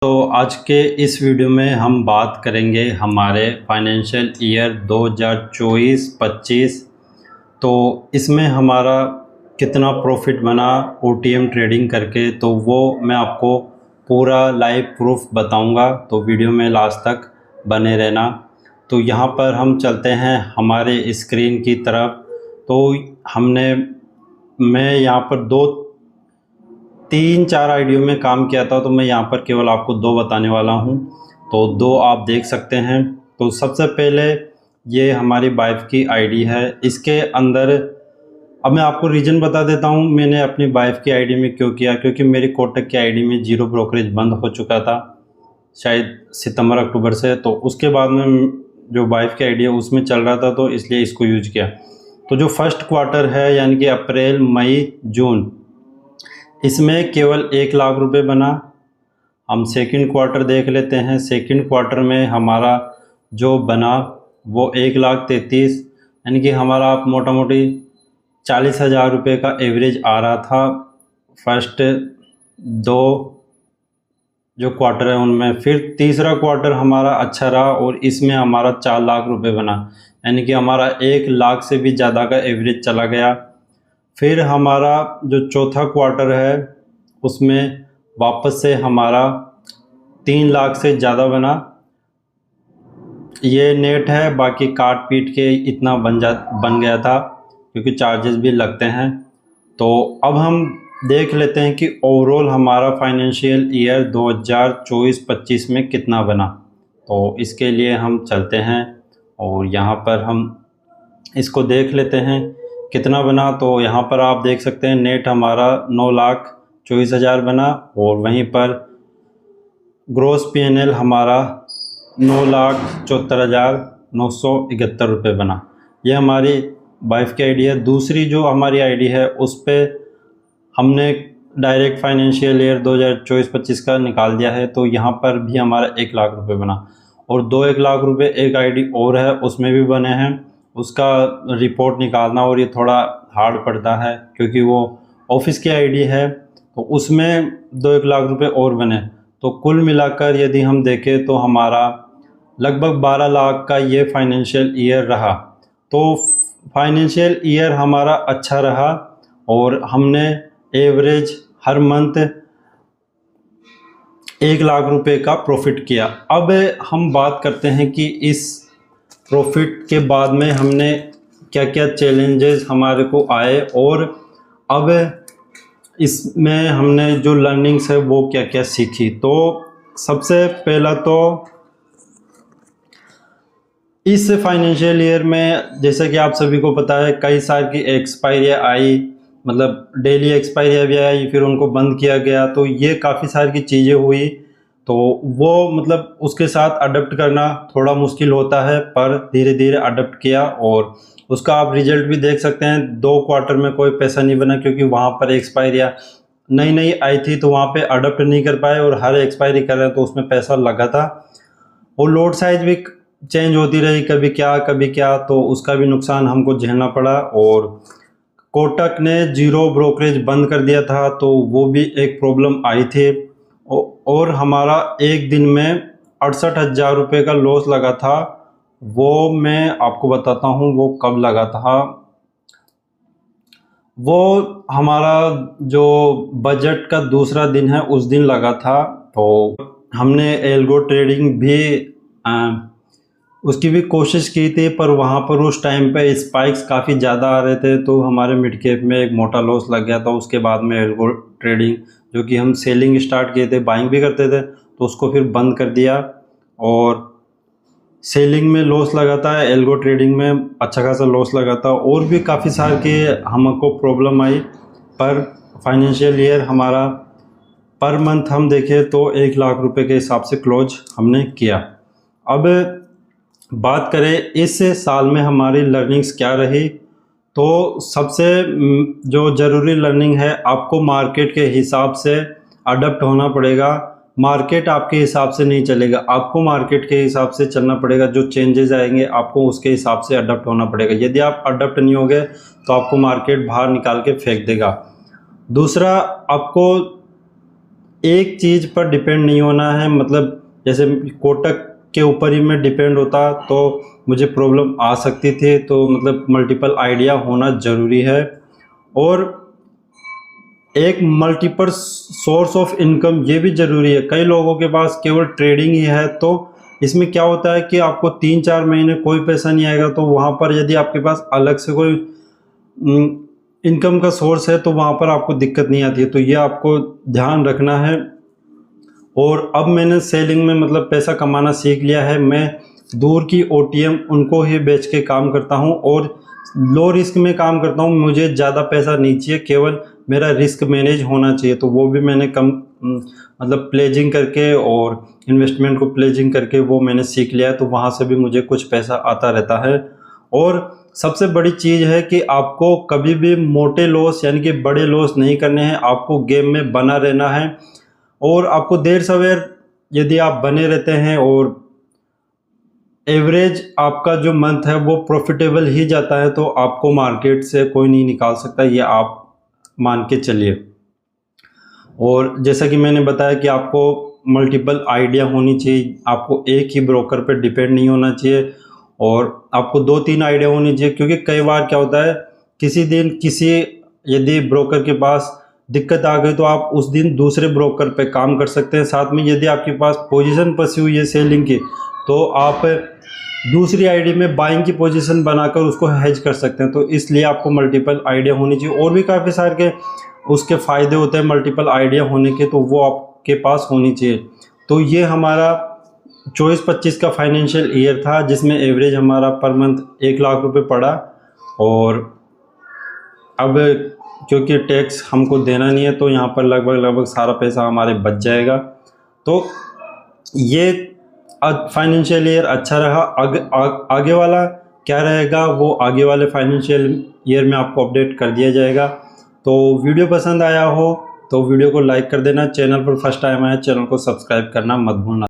तो आज के इस वीडियो में हम बात करेंगे हमारे फाइनेंशियल ईयर 2024-25। तो इसमें हमारा कितना प्रॉफिट बना ओटीएम ट्रेडिंग करके, तो वो मैं आपको पूरा लाइव प्रूफ बताऊंगा। तो वीडियो में लास्ट तक बने रहना। तो यहाँ पर हम चलते हैं हमारे स्क्रीन की तरफ। तो मैं यहाँ पर 3-4 आईडियो में काम किया था, तो मैं यहाँ पर केवल आपको 2 बताने वाला हूँ। तो 2 आप देख सकते हैं। तो सबसे पहले ये हमारी वाइफ की आईडी है। इसके अंदर अब मैं आपको रीज़न बता देता हूँ मैंने अपनी वाइफ की आईडी में क्यों किया, क्योंकि मेरी कोटक की आईडी में जीरो ब्रोकरेज बंद हो चुका था शायद सितंबर अक्टूबर से। तो उसके बाद में जो वाइफ की आईडी है उसमें चल रहा था, तो इसलिए इसको यूज किया। तो जो फर्स्ट क्वार्टर है यानी कि अप्रैल मई जून, इसमें केवल 1 लाख रुपए बना। हम सेकंड क्वार्टर देख लेते हैं। सेकंड क्वार्टर में हमारा जो बना वो 1,33,000 यानी कि हमारा आप मोटा मोटी 40,000 रुपये का एवरेज आ रहा था फर्स्ट 2 जो क्वार्टर है उनमें। फिर तीसरा क्वार्टर हमारा अच्छा रहा और इसमें हमारा 4 लाख रुपए बना, यानी कि हमारा 1 लाख से भी ज़्यादा का एवरेज चला गया। फिर हमारा जो चौथा क्वार्टर है उसमें वापस से हमारा 3 लाख से ज़्यादा बना। ये नेट है, बाकी काट पीट के इतना बन गया था क्योंकि चार्जेस भी लगते हैं। तो अब हम देख लेते हैं कि ओवरऑल हमारा फाइनेंशियल ईयर 2024-25 में कितना बना। तो इसके लिए हम चलते हैं और यहाँ पर हम इसको देख लेते हैं कितना बना। तो यहाँ पर आप देख सकते हैं नेट हमारा 9,24,000 बना और वहीं पर ग्रॉस पीएनएल हमारा 9,74,971 रुपये बना। ये हमारी वाइफ की आईडी है। दूसरी जो हमारी आईडी है उस पर हमने डायरेक्ट फाइनेंशियल ईयर 2024-25 का निकाल दिया है। तो यहाँ पर भी हमारा 1 लाख रुपये बना और 1 लाख रुपये एक आईडी और है उसमें भी बने हैं। उसका रिपोर्ट निकालना और ये थोड़ा हार्ड पड़ता है क्योंकि वो ऑफिस की आईडी है, तो उसमें 1 लाख रुपए और बने। तो कुल मिलाकर यदि हम देखें तो हमारा लगभग 12 लाख का ये फाइनेंशियल ईयर रहा। तो फाइनेंशियल ईयर हमारा अच्छा रहा और हमने एवरेज हर मंथ 1 लाख रुपए का प्रॉफिट किया। अब हम बात करते हैं कि इस प्रॉफिट के बाद में हमने क्या क्या चैलेंजेस हमारे को आए और अब इसमें हमने जो लर्निंग्स है वो क्या क्या सीखी। तो सबसे पहला तो इस फाइनेंशियल ईयर में जैसे कि आप सभी को पता है कई साल की एक्सपायरी आई, मतलब डेली एक्सपायरी भी आई, फिर उनको बंद किया गया। तो ये काफ़ी सारी की चीज़ें हुई, तो वो मतलब उसके साथ अडप्ट करना थोड़ा मुश्किल होता है, पर धीरे धीरे अडप्ट किया और उसका आप रिजल्ट भी देख सकते हैं। 2 क्वार्टर में कोई पैसा नहीं बना क्योंकि वहाँ पर एक्सपायरियाँ नई नई आई थी, तो वहाँ पे अडप्ट नहीं कर पाए और हर एक्सपायरी कर रहे हैं तो उसमें पैसा लगा था। और लोड साइज भी चेंज होती रही, कभी क्या, तो उसका भी नुकसान हमको झेलना पड़ा। और कोटक ने जीरो ब्रोकरेज बंद कर दिया था, तो वो भी एक प्रॉब्लम आई थी। और हमारा एक दिन में 68,000 रुपये का लॉस लगा था। वो मैं आपको बताता हूँ वो कब लगा था। वो हमारा जो बजट का दूसरा दिन है उस दिन लगा था। तो हमने एल्गो ट्रेडिंग भी उसकी भी कोशिश की थी, पर वहाँ पर उस टाइम पे स्पाइक्स काफ़ी ज़्यादा आ रहे थे, तो हमारे मिड कैप में एक मोटा लॉस लग गया था। उसके बाद में एल्गो ट्रेडिंग जो कि हम सेलिंग स्टार्ट किए थे, बाइंग भी करते थे, तो उसको फिर बंद कर दिया और सेलिंग में लॉस लगा था, एल्गो ट्रेडिंग में अच्छा खासा लॉस लगा था और भी काफ़ी सारे के हमको प्रॉब्लम आई। पर फाइनेंशियल ईयर हमारा पर मंथ हम देखें तो 1 लाख रुपए के हिसाब से क्लोज हमने किया। अब बात करें इस साल में हमारी लर्निंग्स क्या रही, तो सबसे जो ज़रूरी लर्निंग है, आपको मार्केट के हिसाब से अडप्ट होना पड़ेगा। मार्केट आपके हिसाब से नहीं चलेगा, आपको मार्केट के हिसाब से चलना पड़ेगा। जो चेंजेस आएंगे आपको उसके हिसाब से अडप्ट होना पड़ेगा। यदि आप अडप्ट नहीं होगे तो आपको मार्केट बाहर निकाल के फेंक देगा। दूसरा, आपको एक चीज़ पर डिपेंड नहीं होना है, मतलब जैसे कोटक के ऊपर ही मैं डिपेंड होता तो मुझे प्रॉब्लम आ सकती थी। तो मतलब मल्टीपल आइडिया होना ज़रूरी है और एक मल्टीपल सोर्स ऑफ इनकम ये भी ज़रूरी है। कई लोगों के पास केवल ट्रेडिंग ही है, तो इसमें क्या होता है कि आपको 3-4 महीने कोई पैसा नहीं आएगा, तो वहाँ पर यदि आपके पास अलग से कोई इनकम का सोर्स है तो वहाँ पर आपको दिक्कत नहीं आती है। तो ये आपको ध्यान रखना है। और अब मैंने सेलिंग में मतलब पैसा कमाना सीख लिया है। मैं दूर की ओटीएम उनको ही बेच के काम करता हूँ और लो रिस्क में काम करता हूँ। मुझे ज़्यादा पैसा नहीं चाहिए, केवल मेरा रिस्क मैनेज होना चाहिए। तो वो भी मैंने कम मतलब प्लेजिंग करके और इन्वेस्टमेंट को प्लेजिंग करके वो मैंने सीख लिया है। तो वहाँ से भी मुझे कुछ पैसा आता रहता है। और सबसे बड़ी चीज़ है कि आपको कभी भी मोटे लॉस यानी कि बड़े लॉस नहीं करने हैं। आपको गेम में बना रहना है और आपको देर सवेर यदि आप बने रहते हैं और एवरेज आपका जो मंथ है वो प्रॉफिटेबल ही जाता है, तो आपको मार्केट से कोई नहीं निकाल सकता, ये आप मान के चलिए। और जैसा कि मैंने बताया कि आपको मल्टीपल आइडिया होनी चाहिए, आपको एक ही ब्रोकर पर डिपेंड नहीं होना चाहिए और आपको 2-3 आइडिया होनी चाहिए। क्योंकि कई बार क्या होता है, किसी दिन किसी यदि ब्रोकर के पास दिक्कत आ गई तो आप उस दिन दूसरे ब्रोकर पे काम कर सकते हैं। साथ में यदि आपके पास पोजीशन फंसी हुई है सेलिंग की, तो आप दूसरी आईडी में बाइंग की पोजीशन बनाकर उसको हेज कर सकते हैं। तो इसलिए आपको मल्टीपल आइडिया होनी चाहिए। और भी काफ़ी सारे के उसके फ़ायदे होते हैं मल्टीपल आइडिया होने के, तो वो आपके पास होनी चाहिए। तो ये हमारा 24-25 का फाइनेंशियल ईयर था, जिसमें एवरेज हमारा पर मंथ 1 लाख रुपए पड़ा। और अब क्योंकि टैक्स हमको देना नहीं है, तो यहाँ पर लगभग सारा पैसा हमारे बच जाएगा। तो ये फाइनेंशियल ईयर अच्छा रहा। आगे वाला क्या रहेगा वो आगे वाले फाइनेंशियल ईयर में आपको अपडेट कर दिया जाएगा। तो वीडियो पसंद आया हो तो वीडियो को लाइक कर देना। चैनल पर फर्स्ट टाइम आया, चैनल को सब्सक्राइब करना मत भूलना।